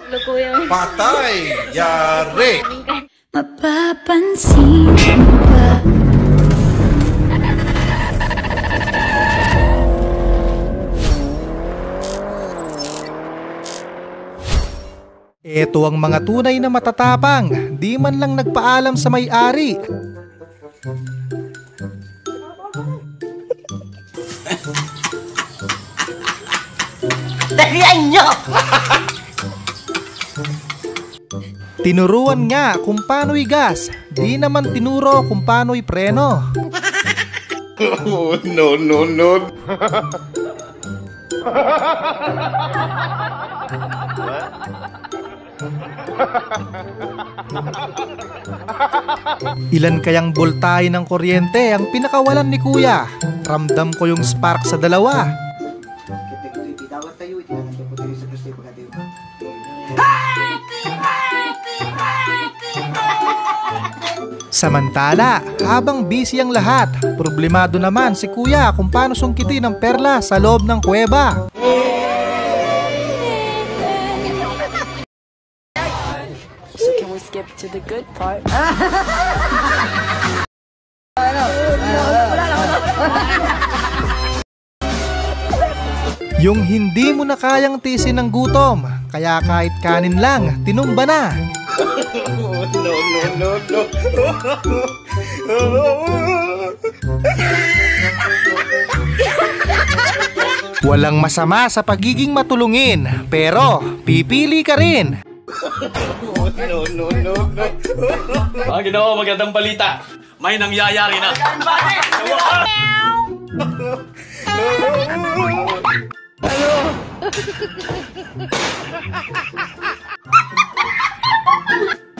Loko yung... Patay! Yari! Mapapansin mo ba? Ito ang mga tunay na matatapang, di man lang nagpaalam sa may-ari. Dalian nyo! Tinuruan nga kung paano'y gas, di naman tinuro kung paano'y preno. Oh, no, no, no. Ilan kayang boltahe ng kuryente ang pinakawalan ni Kuya? Ramdam ko yung spark sa dalawa. Samantala, habang busy ang lahat, problemado naman si Kuya kung paano sungkitin ang perla sa loob ng kuweba. So can we skip to the good part? Yung hindi mo na kayang tiisin ng gutom, kaya kahit kanin lang, tinumba na. Oh, no, no, no, no. Walang masama sa pagiging matulungin, pero pipili ka rin. Oh, no, no, no, no. Mga Ginoo, magandang balita. May nangyayari na.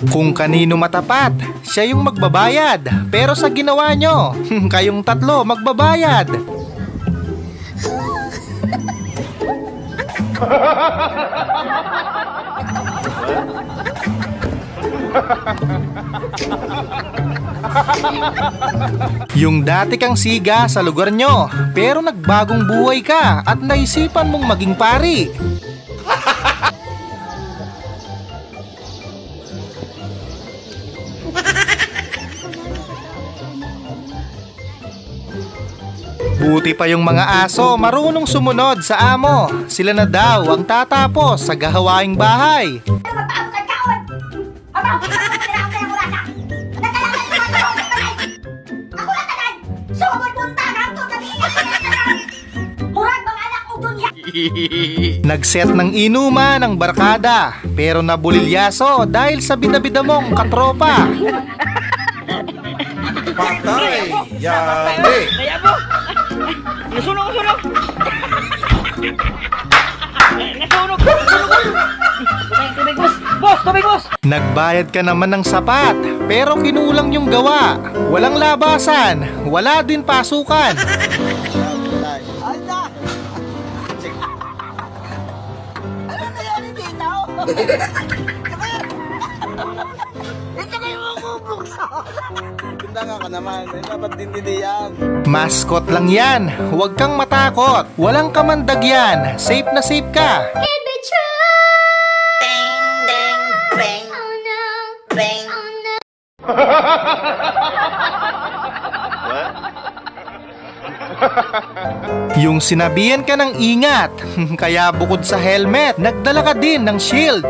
Kung kanino matapat, siya yung magbabayad. Pero sa ginawa nyo, kayong tatlo magbabayad. Yung dati kang siga sa lugar nyo, pero nagbagong buhay ka at naisipan mong maging pari. Buti pa yung mga aso marunong sumunod sa amo. Sila na daw ang tatapos sa gahawaing bahay. Nagset ng inuman ang barkada, pero nabulilyaso dahil sa binabida mong katropa. Patay! Yari! Kaya po! Nasunog! Nasunog! Tubig, boss! Boss! Tubig, boss! Nagbayad ka naman ng sapat, pero kinulang yung gawa. Walang labasan, wala din pasukan. Ano nangyari dito? Ito kayo mabubuksa! Tindangan ka naman, dapat dindindi yan. Mascot lang yan, huwag kang matakot. Walang kamandag yan, safe na safe ka. Can be true. Ding, ding, bang. Oh no. Bang. Oh no. Yung sinabihan ka ng ingat, kaya bukod sa helmet, nagdala ka din ng shield.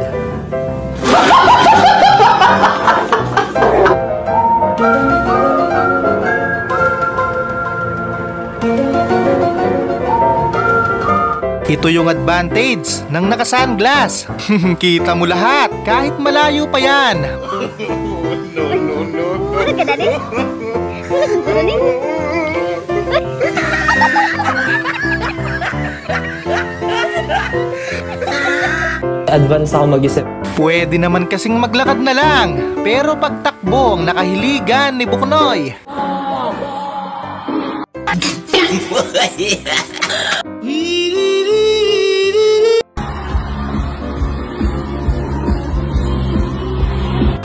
Ito yung advantage ng naka-sunglass. Kita mo lahat, kahit malayo pa yan. No, no, no, no. Ano ka, Daddy? Daddy? Advance ako mag-isip. Pwede naman kasing maglakad na lang, pero pagtakbo ang nakahiligan ni Buknoy.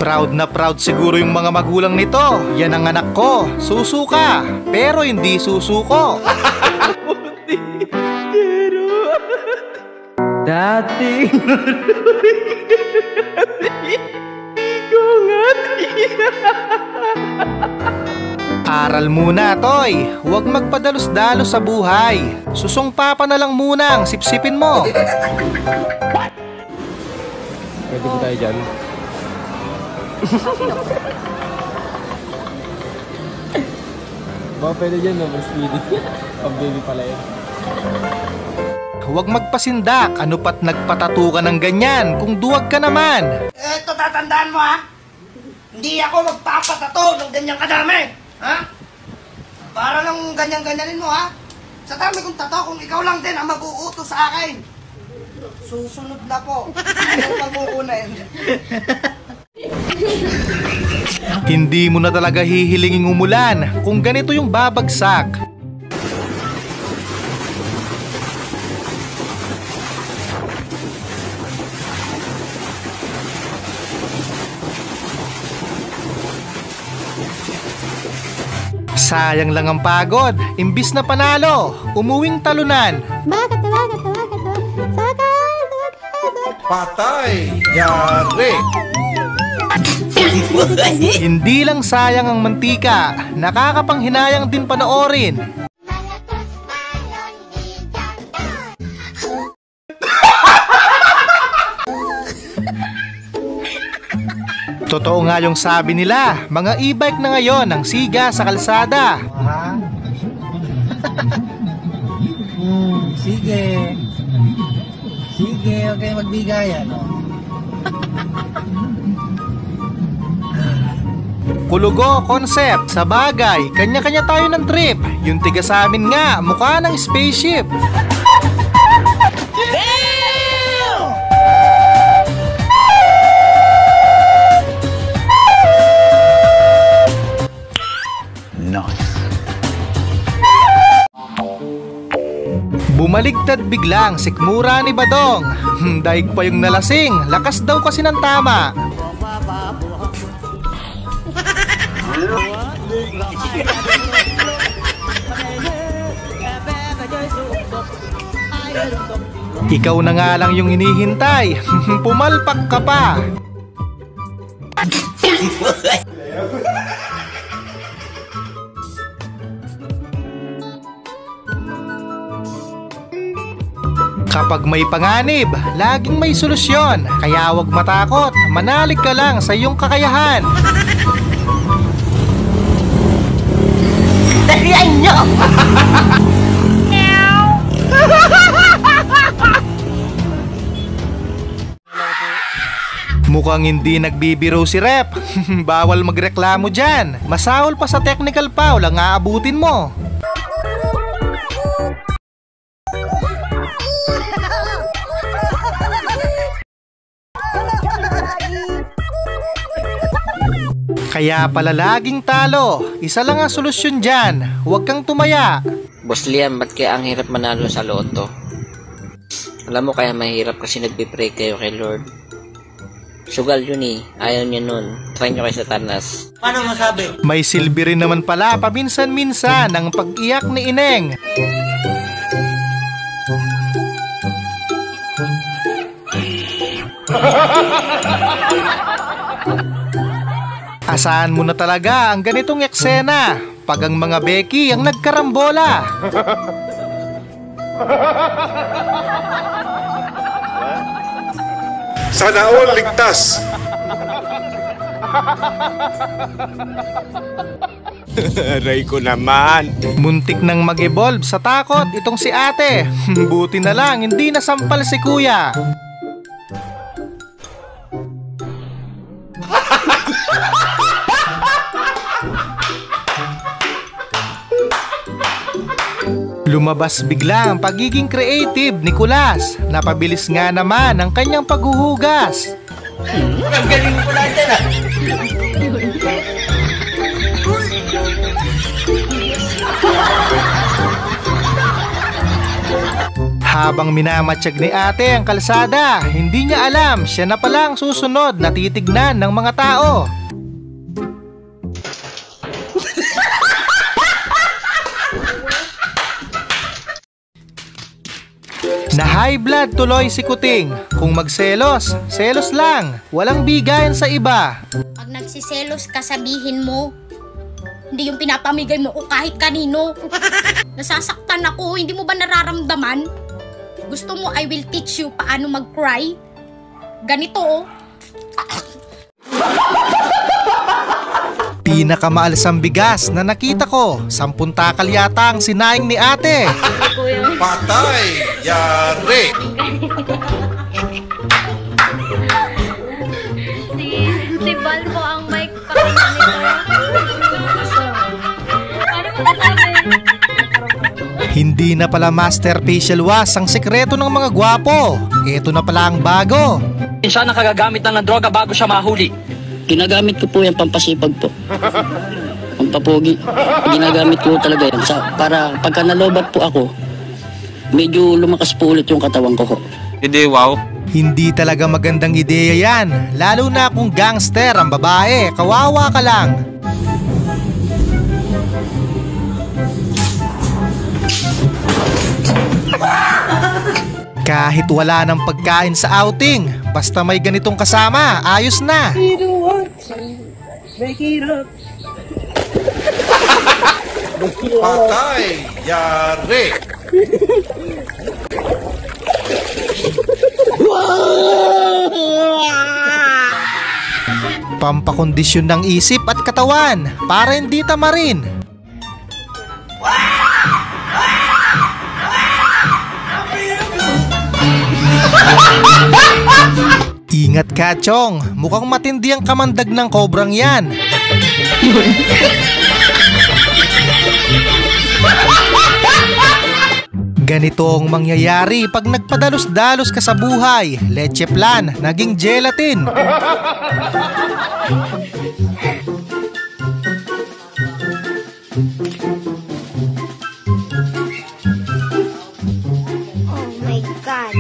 Proud na proud siguro yung mga magulang nito. Yan ang anak ko, susuka, pero hindi susuko. Dating Aral muna, Toy. Huwag magpadalos-dalos sa buhay. Susungpa pa na lang muna ang sipsipin mo. Pwede ko tayo dyan. Baka pwede dyan, no? Mas speedy. Pag-baby pala yun. Huwag magpasindak. Ano pat nagpatato ka ng ganyan kung duwag ka naman. Ito tatandaan mo ha. Hindi ako magpapatato ng ganyang kadami. Ha? Para lang ganyan-ganyanin mo ha. Sa dami kong tato, kung ikaw lang din ang mag-uutos sa akin. Susunod na po. Ayaw mag-uuna yun. Hindi mo na talaga hihilinging umulan kung ganito yung babagsak. Sayang lang ang pagod. Imbis na panalo, umuwing talunan. Patay! Yari! Hindi lang sayang ang mantika, nakakapanghinayang din panoorin. Totoo nga yung sabi nila, mga e-bike na ngayon ang siga sa kalsada. Sige. Sige, okay, magbigayan. Kulugo concept, sa bagay, kanya-kanya tayo ng trip. Yung tiga sa amin nga, mukha ng spaceship. Bumaligtad biglang sikmura ni Badong. Daig pa yung nalasing, lakas daw kasi ng tama. Ikaw na nga lang yung hinihintay. Pumalpak ka pa. Kapag may panganib, laging may solusyon. Kaya huwag matakot, manalig ka lang sa iyong kakayahan. Dalian nyo! Mukhang hindi nagbibiro si Rep. Bawal magreklamo dyan. Masahol pa sa technical foul ang aabutin mo. Kaya pala laging talo. Isa lang ang solusyon dyan. Huwag kang tumaya. Boss Liam, ba't kaya ang hirap manalo sa loto? Alam mo kaya mahirap kasi nagpipray kayo kay Lord. Sugal yun eh. Ayaw niya nun. Try nyo kay Satanas. Paano masabi? May silbi rin naman pala paminsan-minsan ang pag-iyak ni Ineng. Asahan mo na talaga ang ganitong eksena pag ang mga Becky ang nagkarambola. Sana all ligtas! Aray ko naman! Muntik nang mag-evolve sa takot itong si ate. Buti na lang hindi nasampal si kuya. Lumabas bigla ang pagiging creative ni Kulas. Napabilis nga naman ang kanyang paghuhugas. Ang galing ko lang dyan ah. Habang minamatsyag ni ate ang kalsada, hindi niya alam siya na pala ang susunod na titignan ng mga tao. Na high blood tuloy si Kuting. Kung magselos, selos lang. Walang bigayan sa iba. Pag nagsiselos ka, sabihin mo. Hindi yung pinapamigay mo o kahit kanino. Nasasaktan ako, hindi mo ba nararamdaman? Gusto mo I will teach you paano mag-cry? Ganito oh. Pinakamaalasang bigas na nakita ko, 10 takal yata ang sinaing ni ate. Kuya. Patay! Yari! Si Balbo ang mic pakita nito. Ano masasabi? Hindi na pala master facial wash ang sekreto ng mga gwapo. Ito na pala ang bago. Siya nakagagamit ng droga bago siya mahuli. Ginagamit ko po yung pampasipag po. Pampapogi. Ginagamit ko talaga yan. Para pagka nalobat po ako, medyo lumakas po ulit yung katawan ko. Hindi, wow. Hindi talaga magandang ideya yan. Lalo na kung gangster ang babae. Kawawa ka lang. Kahit wala ng pagkain sa outing, basta may ganitong kasama, ayos na. Patay! Yari! Pampakondisyon ng isip at katawan para hindi tamarin. Ingat ka, Chong. Mukhang matindi ang kamandag ng kobrang yan. Ganito ang mangyayari pag nagpadalos-dalos ka sa buhay. Leche plan, naging gelatin. Oh my God.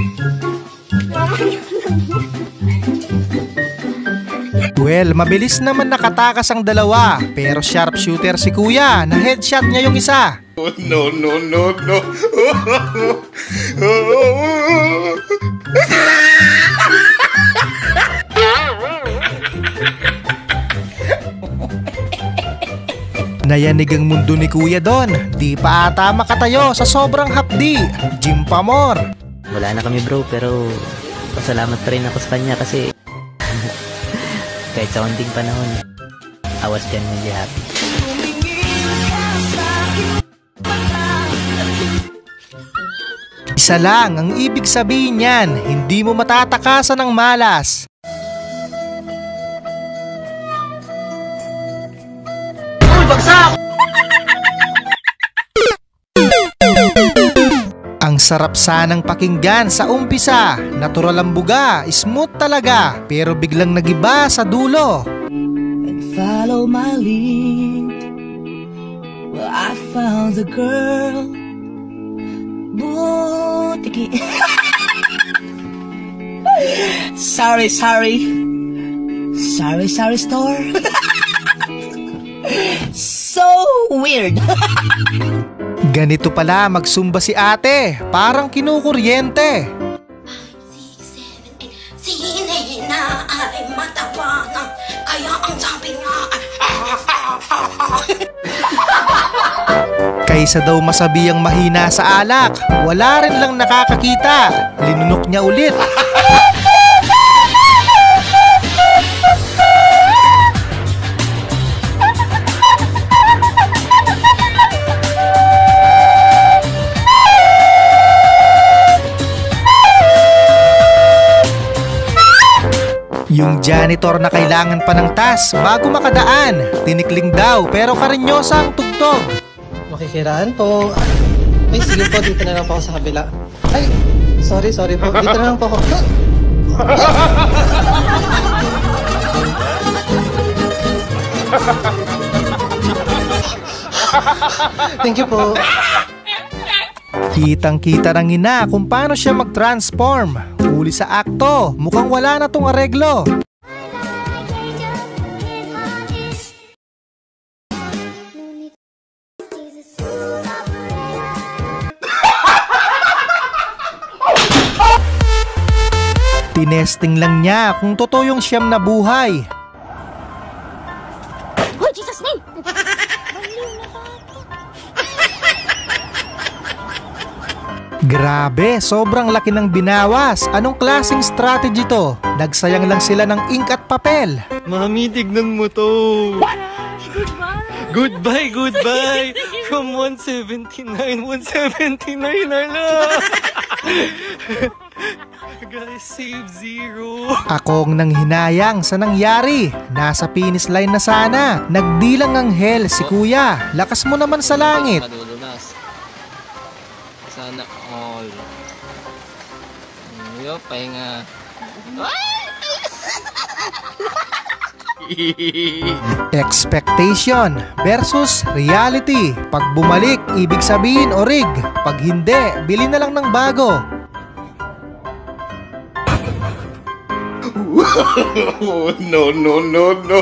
Well, mabilis naman nakatakas ang dalawa. Pero sharpshooter si kuya, na headshot niya yung isa. No, no, no, no. Nayanig ang mundo ni kuya doon. Di pa ata makatayo sa sobrang hapdi. Jim Pamor. Wala na kami bro, pero pasalamat pa rin ako sa kanya kasi kahit sa konting panahon, I was genuinely happy. Isa lang ang ibig sabihin niyan, hindi mo matatakasan ng malas. Ang sarap sanang pakinggan sa umpisa. Natural ang buga, smooth talaga, pero biglang nagiba sa dulo. Follow my lead. Well, I found a girl. Butiki. Sorry store. So weird. Ganito pala magsumba si ate, parang kinukuryente. Sine na ay matapangang, kaya ang sabi niya Kaysa daw masabihang mahina sa alak, wala rin lang nakakakita. Linunok niya ulit. Yung janitor na kailangan pa ng tas bago makadaan. Tinikling daw pero karinyosa ang tugtog. Makikiraan po. Ay, sige po, dito na lang po ako sa kabila. Ay, sorry po. Dito na lang po ako. Thank you po. Kitang-kita ng ina kung paano siya mag-transform. Huli sa akto, mukhang wala na tong areglo. Tinesting lang niya kung totoo yung siyam na buhay. Oh, Jesus name! Grabe, sobrang laki ng binawas. Anong klaseng strategy to? Nagsayang lang sila ng ink at papel. Mami, tignan mo to. Goodbye, goodbye. From 179, 179 na lang. Guys, save zero. Akong nang hinayang sa nangyari. Nasa finish line na sana. Nagdilang ang hell si kuya. Lakas mo naman sa langit. Madudulas. Sana all. Yo, pahinga. Expectation versus reality. Pag bumalik, ibig sabihin orig. Pag hindi, bili na lang ng bago. No, no, no, no.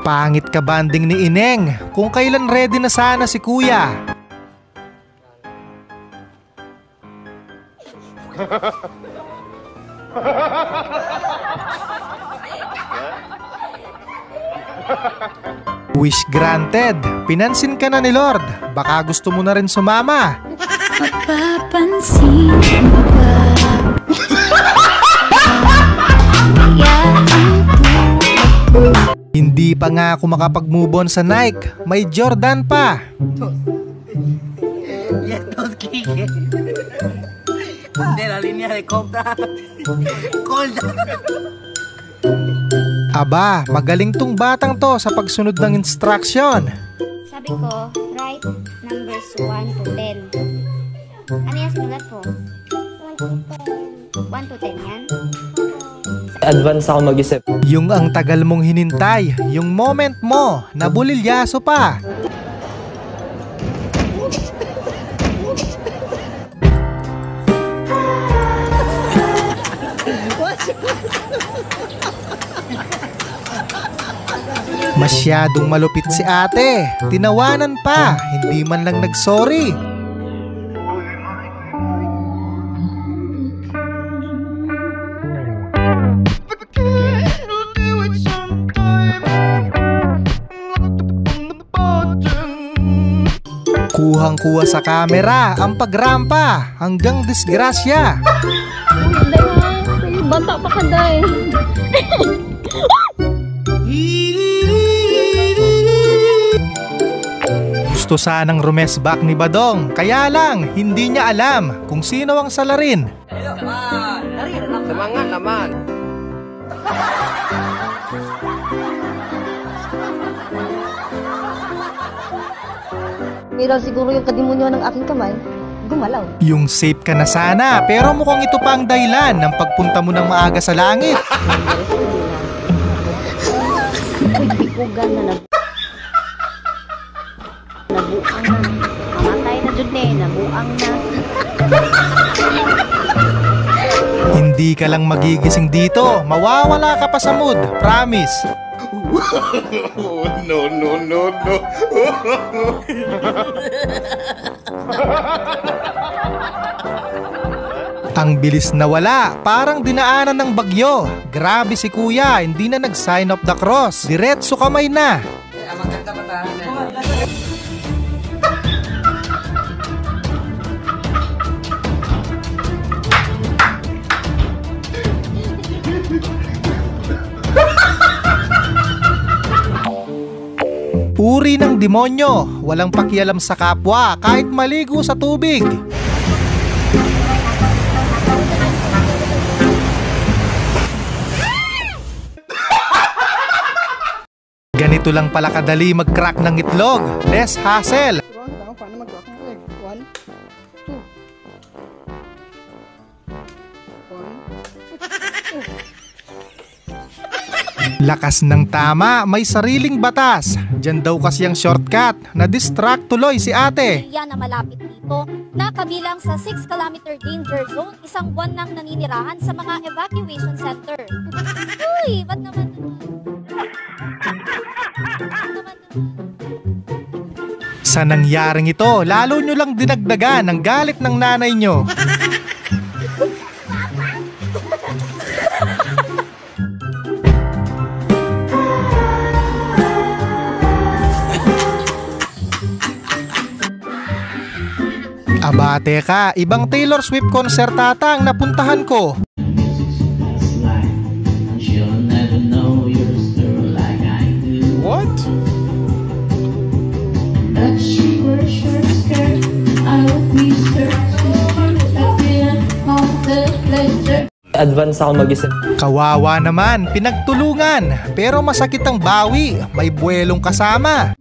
Pangit ka banding ni Ineng. Kung kailan ready na sana si kuya. Wish granted. Pinansin ka na ni Lord. Baka gusto mo na rin sumama. Mapapansin mo ba? Hindi pa nga ako makapag-move on sa Nike. May Jordan pa. Estos Kike. De la línea de compra. Colda. Aba, magaling tong batang to sa pagsunod ng instruction. Sabi ko, write numbers 1 to 10. Ano yan sinulat ko? 1 to 10 yan? Advance ako mag-isip. Yung ang tagal mong hinintay, yung moment mo, nabulilyaso pa. Masyadong malupit si ate. Tinawanan pa, hindi man lang nagsorry. Kuhang-kuha sa kamera ang pagrampa hanggang disgrasya. Bata pa ka dahil. Gusto sanang rumesback ni Badong, kaya lang hindi niya alam kung sino ang salarin. Semangat naman. Pero siguro yung kadimonyo ng aking kamay, gumalaw. Yung safe ka na sana, pero mukhang ito pa ang dahilan ng pagpunta mo ng maaga sa langit. Bikugan na nabuang na. Matay na dun nabuang na. Hindi ka lang magigising dito, mawawala ka pa sa mood, promise. No, no, no, no. Ang bilis na wala, parang dinaanan ng bagyo. Grabe si kuya, hindi na nag-sign of the cross. Diretso kamay na. Uri ng demonyo, walang pakialam sa kapwa kahit maligo sa tubig. Ganito lang pala kadali mag-crack ng itlog, less hassle. Paano mag-crack ng egg? 1, 2. Lakas ng tama, may sariling batas. Diyan daw kasi ang shortcut, na-distract tuloy si ate. Yan na malapit dito, na kabilang sa 6-kilometer danger zone, isang buwan nang naninirahan sa mga evacuation center. Uy, ba't naman? Sa nangyaring ito, lalo nyo lang dinagdagan ang galit ng nanay nyo. Aba, teka, ibang Taylor Swift concert ata ang napuntahan ko. What? Advance ako mag-isip. Kawawa naman, pinagtulungan, pero masakit ang bawi, may buwelong kasama.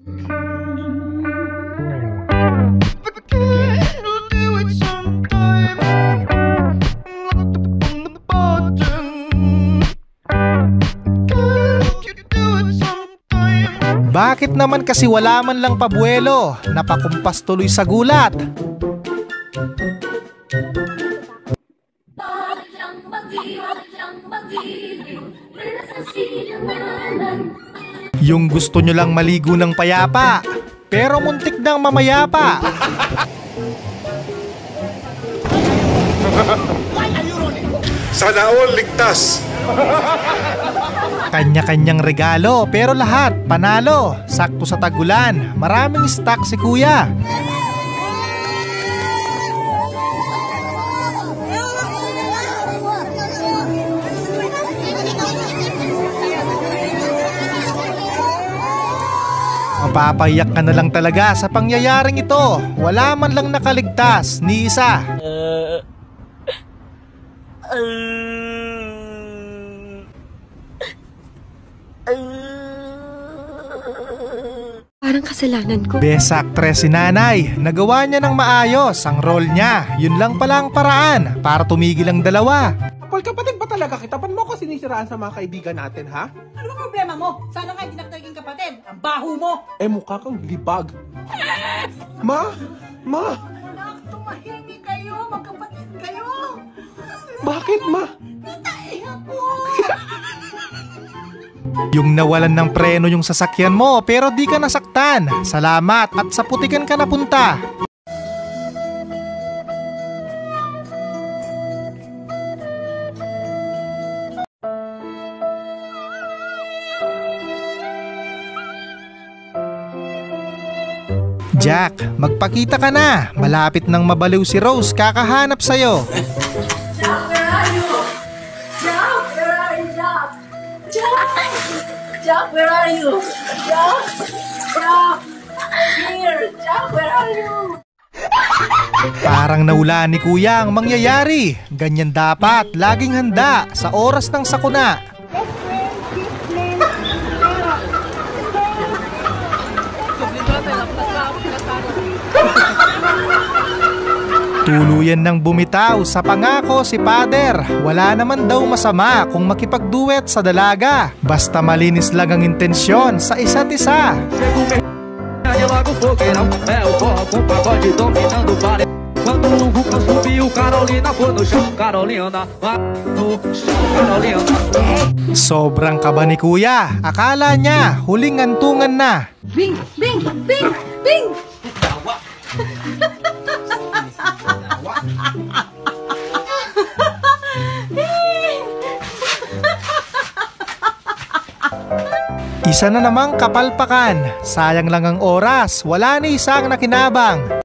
Bakit naman kasi wala man lang pabuelo? Napakumpas tuloy sa gulat. Yung gusto nyo lang maligo ng payapa, pero muntik nang mamayapa. Sana all ligtas. Kanya-kanyang regalo pero lahat panalo. Sakto sa tagulan, maraming stock si kuya. Mapapayak ka na lang talaga sa pangyayaring ito. Wala man lang nakaligtas ni isa. Parang kasalanan ko. Best actress si nanay. Nagawa niya ng maayos ang role niya. Yun lang pala ang paraan para tumigil ang dalawa. Paul, kapatid ba talaga kita? Paano mo ako sinisiraan sa mga kaibigan natin, ha? Ano bang problema mo? Sana nga hindi na naging kapatid. Ang baho mo! Eh, mukha kang libag. Ma! Anak, tumahimik kayo. Magkapatid kayo. Bakit, ma? Nataiha ko. Yung nawalan ng preno yung sasakyan mo pero di ka nasaktan. Salamat at sa putikan ka napunta. Jack, magpakita ka na. Malapit nang mabaliw si Rose, kakahanap sa'yo. Jack, where are you? Jack, where are you, Jack? Jack, where are you? Jack, here. Jack, where are you? Parang naula ni kuya ang mangyayari. Ganyan dapat, laging handa sa oras ng sakuna. Tuluyan nang bumitaw sa pangako si Pader. Wala naman daw masama kung makipagduet sa dalaga. Basta malinis lang ang intensyon sa isa't isa. Sobrang kaba ni kuya. Akala niya huling antungan na. Bing! Bing! Bing! Bing! Isa na namang kapalpakan. Sayang lang ang oras. Wala ni isang nakinabang.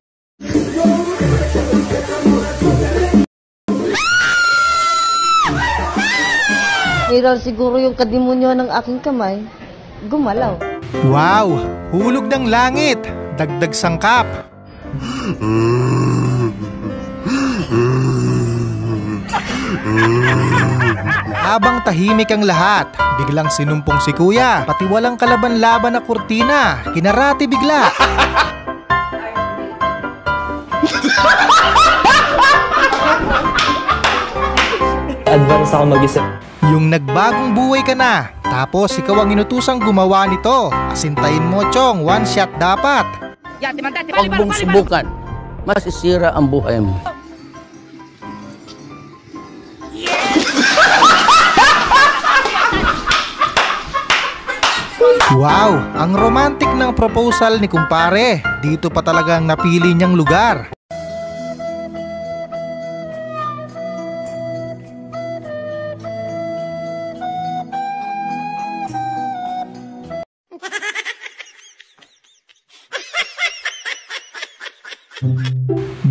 Pero siguro yung kadimonyo ng aking kamay, gumalaw. Wow! Hulog ng langit. Dagdag sangkap. Habang tahimik ang lahat, biglang sinumpong si kuya. Pati walang kalaban-laban na kurtina. Kinarati bigla. Advance ako mag-isip. Yung nagbagong buhay ka na, tapos ikaw ang inutusang gumawa nito. Asintayin mo, Chong. One shot dapat. Huwag mong subukan. Masisira ang buhay mo. Wow, ang romantic ng proposal ni kumpare. Dito pa talagang napili niyang lugar.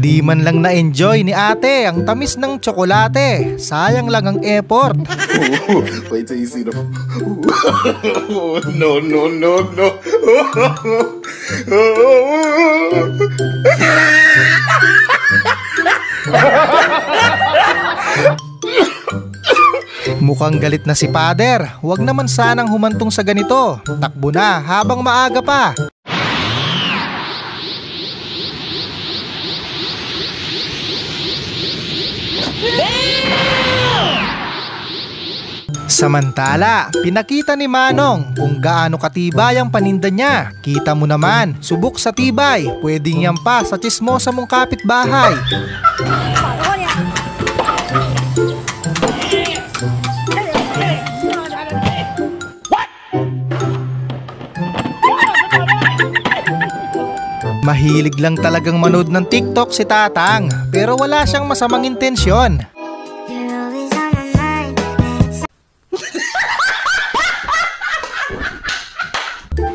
Di man lang na-enjoy ni ate ang tamis ng tsokolate. Sayang lang ang effort. Wait till you see the... No, no, no, no. Mukhang galit na si Pader. Huwag naman sanang humantong sa ganito. Takbo na habang maaga pa. Samantala, pinakita ni Manong kung gaano katibay ang paninda niya. Kita mo naman, subok sa tibay. Pwedeng yan pa sa tsismosa mong kapitbahay. Mahilig lang talagang manood ng TikTok si Tatang, pero wala siyang masamang intensyon.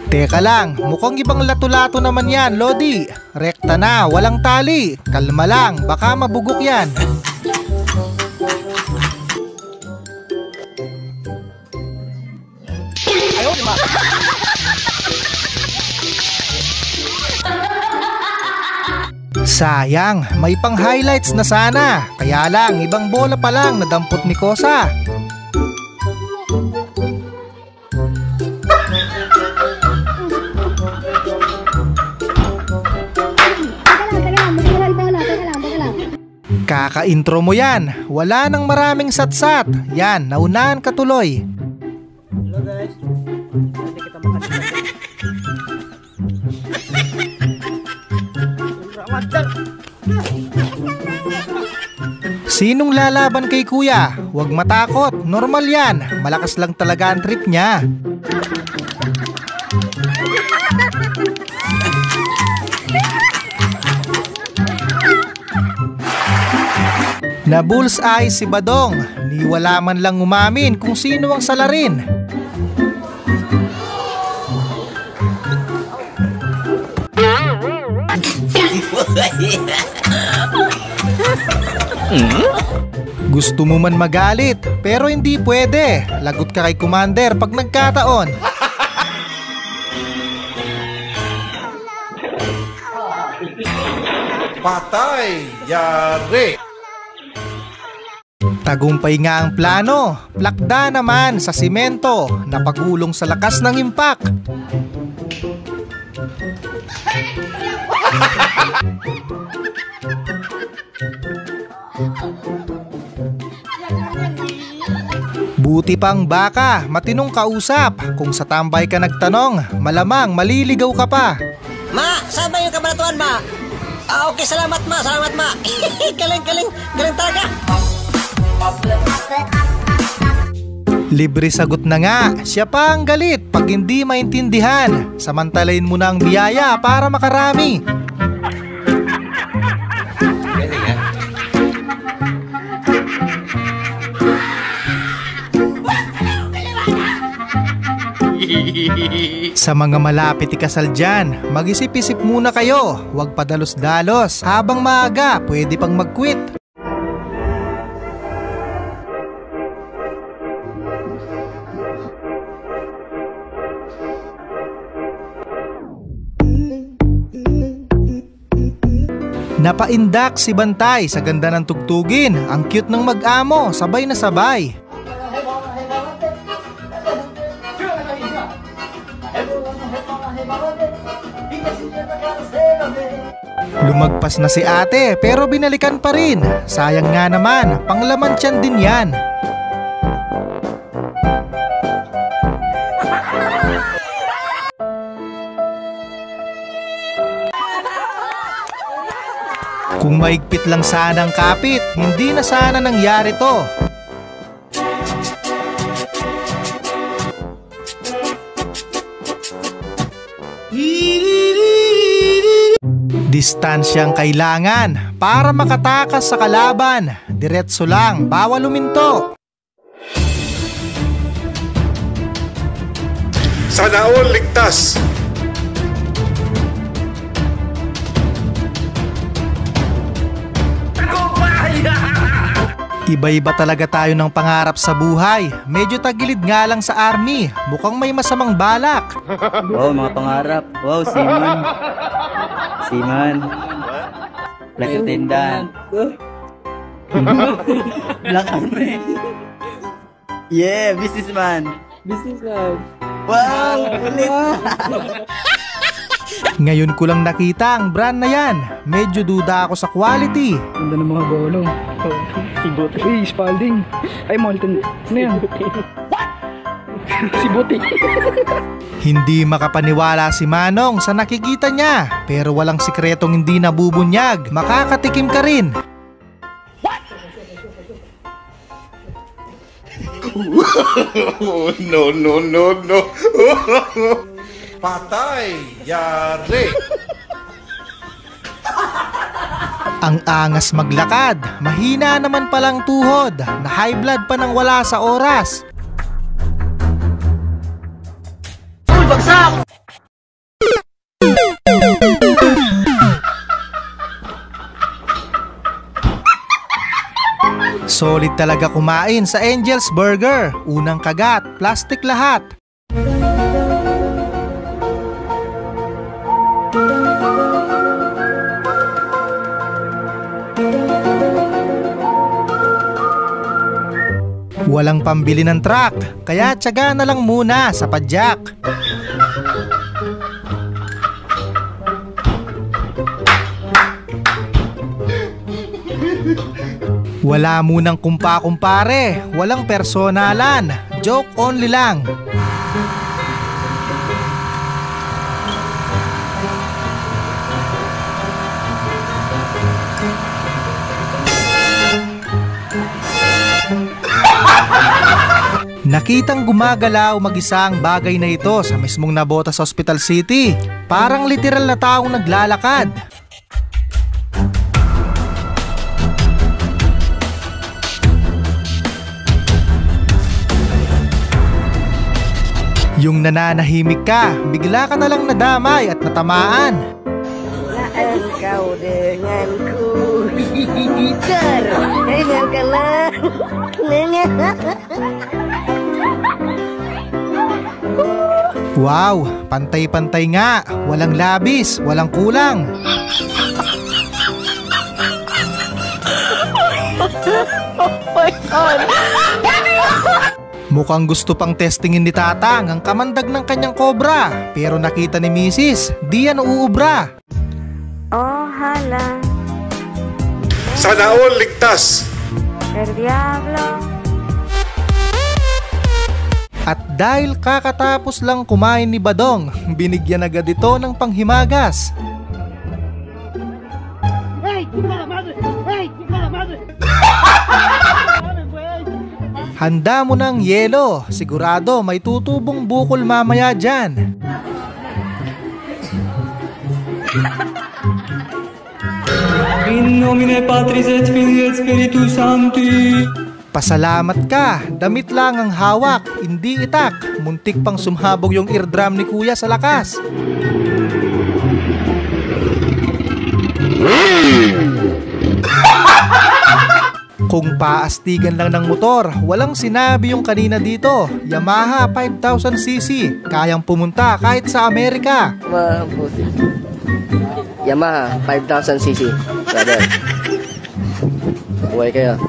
Teka lang, mukhang ibang lato-lato naman yan, Lodi. Rekta na, walang tali. Kalma lang, baka mabugok yan. Sayang, may pang highlights na sana. Kaya lang, ibang bola pa lang nadampot ni Kosa. Kaka-intro mo yan. Wala nang maraming satsat. Yan, naunahan ka tuloy. Hello guys. Hindi kita makalimutan. Sinong lalaban kay kuya? Huwag matakot, normal yan. Malakas lang talaga ang trip niya. Na bullseye si Badong, ni wala man lang umamin kung sino ang salarin. Gusto mo man magalit, pero hindi pwede. Lagot ka kay Commander pag nagkataon. Patay! Yari! Tagumpay nga ang plano. Plakda naman sa simento na pagulong sa lakas ng impact. Buti pang baka, matinong kausap. Kung sa tambay ka nagtanong, malamang maliligaw ka pa. Ma, saan ba yung kabanatuan, ma? Okay, salamat ma, salamat ma. Galing talaga. Libre sagot na nga, siya pa ang galit pag hindi maintindihan. Samantalain mo na ang biyaya para makarami. Sa mga malapit ikasal dyan, mag-isip-isip muna kayo. Huwag padalos-dalos. Habang maaga, pwede pang mag-quit. Napaindak si Bantay sa ganda ng tugtugin. Ang cute ng mag-amo, sabay na sabay. Lumagpas na si ate pero binalikan pa rin. Sayang nga naman, panglaman tiyan din yan. Kung maigpit lang sana ang kapit, hindi na sana nangyari to. Distansyang kailangan para makatakas sa kalaban. Diretso lang, bawal luminto. Sana all ligtas. Iba-iba talaga tayo ng pangarap sa buhay. Medyo tagilid nga lang sa army. Mukhang may masamang balak. Wow, mga pangarap. Wow, seaman. Seaman. Black attendant. Black army. Yeah, businessman. Businessman. Wow, ulit. Ngayon ko lang nakita ang brand na yan. Medyo duda ako sa quality. Ganda ng mga golong. Si Bote. Uy, Spalding. Ay, Molten. Ano yan? What? Si Bote. Hindi makapaniwala si Manong sa nakikita niya. Pero walang sikretong hindi nabubunyag. Makakatikim ka rin. No, no, no, no. Patay! Yari! Ang angas maglakad, mahina naman palang tuhod, na high blood pa nang wala sa oras. Uy, bagsak! Solid talaga kumain sa Angel's Burger. Unang kagat, plastic lahat. Walang pambili ng truck, kaya tiyaga na lang muna sa padyak. Wala munang kumpa-kumpare, walang personalan, joke only lang. Nakitang gumagalaw mag-isa ang bagay na ito sa mismong Navotas Hospital City. Parang literal na taong naglalakad. Yung nananahimik ka, bigla ka na lang nadamay at natamaan. Naan kau denganku. Dengarkanlah. Wow, pantay-pantay nga. Walang labis, walang kulang. Oh my God! Mukhang gusto pang testingin ni Tatang ang kamandag ng kanyang kobra. Pero nakita ni Mrs., di yan uubra. Oh, hala. Sana all ligtas. El diablo. At dahil kakatapos lang kumain ni Badong, binigyan agad ito ng panghimagas. Hey, madre! Hey, madre! Handa mo ng yelo, sigurado may tutubong bukol mamaya dyan. In nomine Patris et Filii et Spiritus Sancti. Pasalamat ka, damit lang ang hawak, hindi itak. Muntik pang sumhabog yung eardrum ni Kuya sa lakas. Kung paastigan lang ng motor, walang sinabi yung kanina dito. Yamaha 5000cc, kayang pumunta kahit sa Amerika. Yamaha 5000cc, brother. Buhay kayo.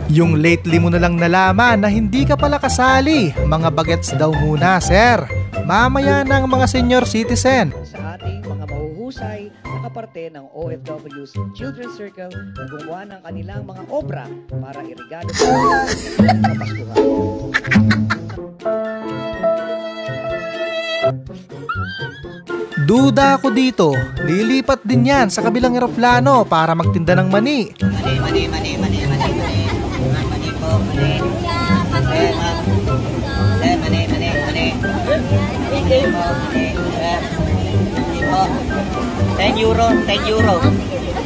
Yung lately mo na lang nalaman na hindi ka pala kasali. Mga bagets daw muna, sir. Mamaya ng mga senior citizen. Sa ating mga mahuhusay na kaparte ng OFW's Children's Circle na gumawa ng kanilang mga obra para irigalo sa Kapaskuhan. Duda ako dito. Lilipat din yan sa kabilang eroplano para magtinda ng mani. Mani po, mani. €10. 10 euro.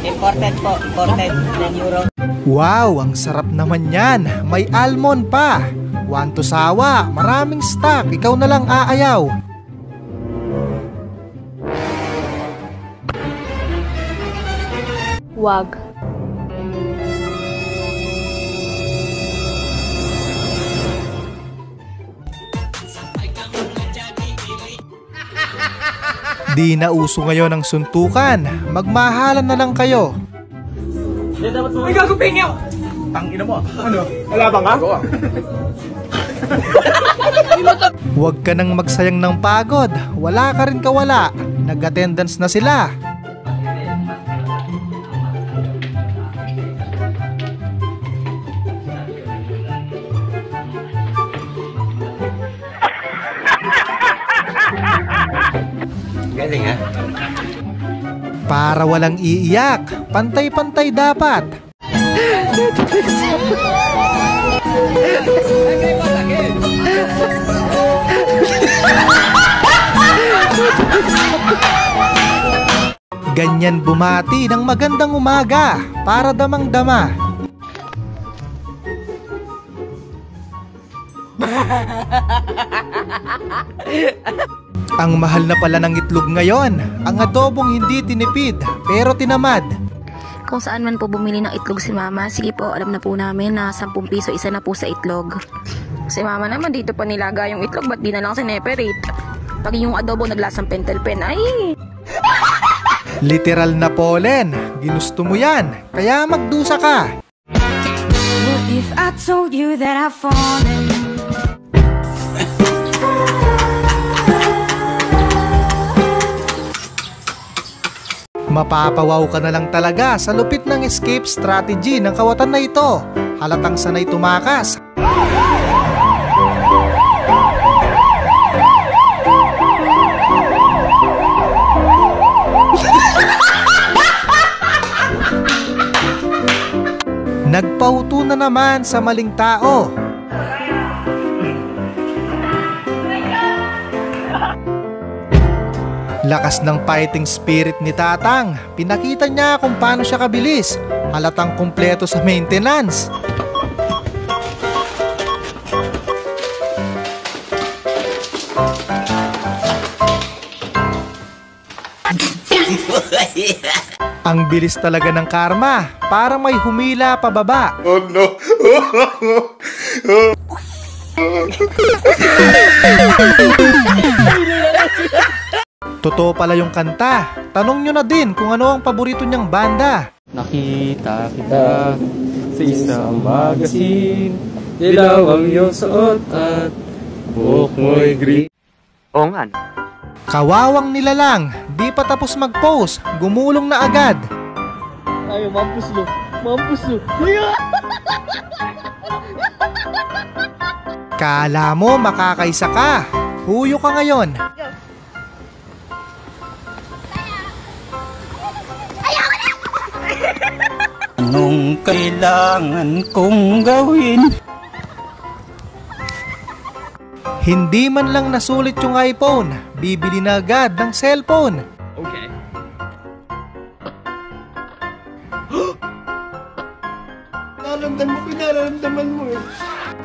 Imported po. Imported. 10 euro. Wow, ang sarap naman yan. May almond pa. Want to sawa, maraming stock. Ikaw na lang aayaw. Wag. Di na uso ngayon ang suntukan. Magmahalan na lang kayo. Ay, gagupin niyo! Tangina mo. Ano? Wala bang ha? Huwag ka nang magsayang ng pagod. Wala ka rin kawala. Nag-attendance na sila. Galing ha? Para walang iiyak, pantay-pantay dapat. Ganyan bumati ng magandang umaga para damang-dama. Ang mahal na pala ng itlog ngayon. Ang adobong hindi tinipid pero tinamad. Kung saan man po bumili ng itlog si mama, sige po, alam na po namin na 10 piso isa na po sa itlog. Si mama naman dito pa nilaga yung itlog, ba't di na lang sineperate? Pag yung adobo naglasang pentelpen, ay! Literal na pollen. Ginusto mo yan, kaya magdusa ka. What if I told you that I've fallen? Mapapawaw ka na lang talaga sa lupit ng escape strategy ng kawatan na ito. Halatang sanay tumakas. Nagpauto na naman sa maling tao. Lakas ng fighting spirit ni Tatang. Pinakita niya kung paano siya kabilis. Halatang kumpleto sa maintenance. Ang bilis talaga ng karma. Parang may humila pababa. Oh no! Totoo pala yung kanta. Tanong nyo na din kung ano ang paborito niyang banda. Nakita kita sa isang magasin. Dilaw ang iyong suot at buhok mo'y green. Oo nga. Kawawang nilalang. Di pa tapos mag-post. Gumulong na agad. Ay, mampus lo. Mampus lo. Kala mo makakaisa ka. Huyo ka ngayon. Anong kailangan kong gawin? Hindi man lang nasulit yung iPhone, bibili na agad ng cellphone. Okay. Nararamdaman mo eh.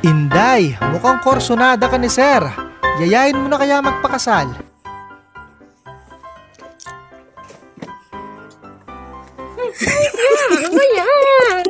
Inday, mukhang korsonada ka ni Sir. Yayain mo na kaya magpakasal. Ano ba yan?